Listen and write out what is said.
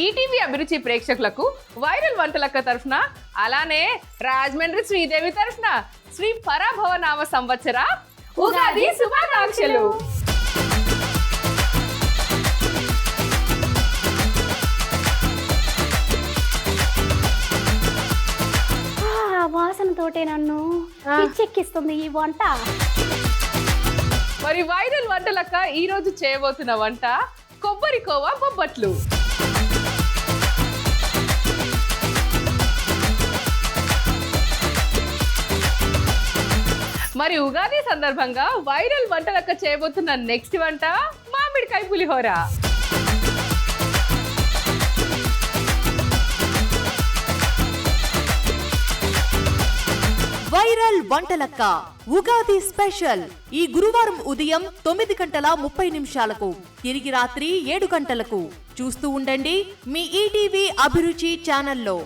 ETV అభిరుచి ప్రేక్షకులకు viral Vantalakka తరఫున అలానే రాజమండ్రి శ్రీదేవి తరఫున శ్రీ పరాభవ నామ సంవత్సర ఉగాది శుభాకాంక్షలు. వాసనతోటే నన్ను పిచ్చెక్కిస్తుంది ఈ వంట. మరి వైరల్ వంటలక్క ఈ రోజు చేయబోతున్న వంట కొబ్బరి కోవా బొబ్బట్లు. మరి ఉగాది సందర్భంగా వైరల్ వంటలక్క చేయబోతున్న నెక్స్ట్ వంట మామిడికాయ పులిహోర. వైరల్ వంటలక్క ఉగాది స్పెషల్ ఈ గురువారం ఉదయం 9:30 తిరిగి రాత్రి 7 గంటలకు చూస్తూ ఉండండి మీ ఈటీవీ అభిరుచి ఛానల్లో.